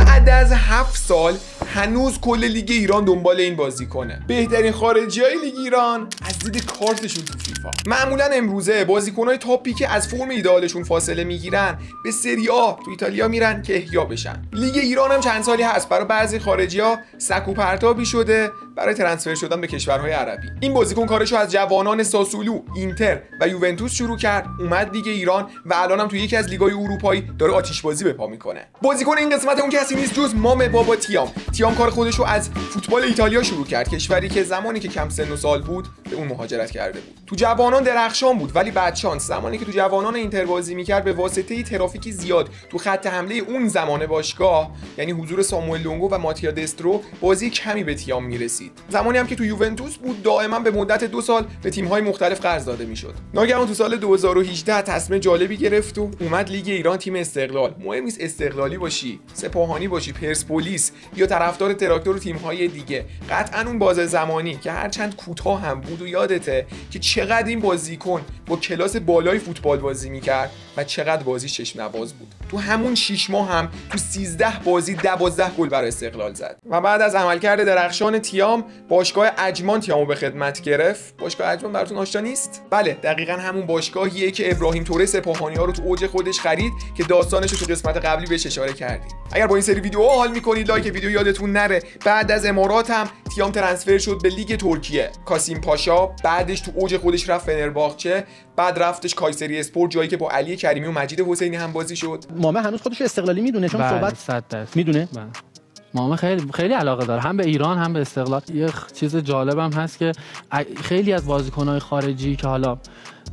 بعد از 7 سال هنوز کل لیگ ایران دنبال این بازیکنه. بهترین خارجیای لیگ ایران از دید کارتشون تو فیفا. معمولا امروزه بازیکنای تاپی که از فرم ایدئالشون فاصله میگیرن به سری آ تو ایتالیا میرن که احیا بشن. لیگ ایران هم چند سالی هست برای بعضی خارجی‌ها سک و پرتابی شده برای ترانسفر شدن به کشورهای عربی. این بازیکن کارشو از جوانان ساسولو، اینتر و یوونتوس شروع کرد، اومد لیگ ایران و الانم تو یکی از لیگ‌های اروپایی داره آتش بازی به پا میکنه. بازیکن این قسمت اون کسی نیست جز مام بابا تیام. تیام کار خودشو از فوتبال ایتالیا شروع کرد، کشوری که زمانی که کم سن و سال بود به اون مهاجرت کرده بود. تو جوانان درخشان بود ولی بعد شانس زمانی که تو جوانان اینتر بازی میکرد به واسطه ترافیکی زیاد تو خط حمله اون زمان باشگاه، یعنی حضور ساموئل لونگو و ماتیا دسترو، بازی کمی به تیام میرسید. زمانی هم که تو یوونتوس بود دائما به مدت 2 سال به تیم‌های مختلف قرض داده میشد. ناگهان تو سال 2018 تصمیم جالبی گرفت و اومد لیگ ایران تیم استقلال. مهم نیست استقلالی باشی، سپاهانی باشی، پرسپولیس یا طرفدار تراکتور و تیم‌های دیگه، قطعاً اون باز زمانی که هرچند کوتاه هم بود و یادته که چقدر این بازیکن با کلاس بالای فوتبال بازی میکرد و چقدر بازی چشم نواز بود. تو همون 6 ماه هم تو 13 بازی 12 گل برای استقلال زد. و بعد از عملکرد درخشان تیام، باشگاه اجمان تیامو به خدمت گرفت. باشگاه اجمان براتون آشنا نیست؟ بله، دقیقاً همون باشگاهیه که ابراهیم توره سپاهانی‌ها رو تو اوج خودش خرید که داستانش رو تو قسمت قبلی بهش اشاره کردیم. اگر با این سری ویدیوها حال می‌کنید لایک ویدیو یادتون نره. بعد از امارات هم تیام ترانسفر شد به لیگ ترکیه. کاسیم پاشا بعدش تو اوج خودش رفت فنرباغچه، بعد رفتش کایسری اسپورت جایی که با علی کریمی و مجید حسینی هم بازی شد. مامه هنوز خودش استقلالی میدونه چون صحبت 100% میدونه. ماما خیلی علاقه داره هم به ایران هم به استقلال. یه چیز جالبم هست که خیلی از بازیکن‌های خارجی که حالا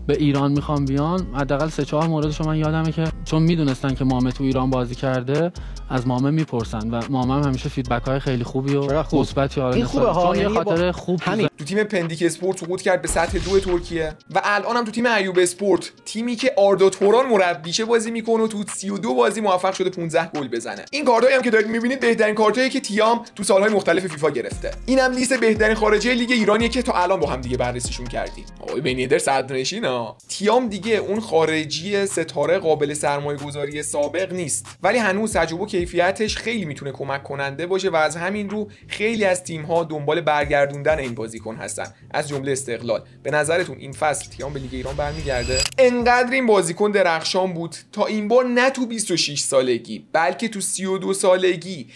به ایران میخوام بیان، حداقل 3-4 موردش من یادمه که چون میدونستن که مامه تو ایران بازی کرده از مامه میپرسن و مامه هم همیشه فیدبک های خیلی خوبی و مثبتی این خوبه ها، چون یه خاطر خوب تو تیم پندیک اسپورت سقوط کرد به سطح 2 ترکیه و الان هم تو تیم ایوب اسپورت، تیمی که آردا توران مربیشه بازی میکنه و تو 32 بازی موفق شده 15 گل بزنه. این کارتایی هم که دارید میبینید بهترین کارتایی که تیام تو سالهای مختلف فیفا گرفته. اینم لیست بهترین خارجی لیگ ایرانیه که تا الان با هم دیگه بررسیشون کردیم. آقای بنیدر صدرنشینا. تیام دیگه اون خارجی ستاره قابل سرمایه‌گذاری سابق نیست، ولی هنوز تجربه و کیفیتش خیلی میتونه کمک کننده باشه و از همین رو خیلی از تیم‌ها دنبال برگردوندن این بازیکن هستن، از جمله استقلال. به نظرتون این فصل تیام به لیگ ایران برمیگرده؟ انقدر این بازیکن درخشان بود تا این بار نه تو 26 سالگی بلکه تو 32 سالگی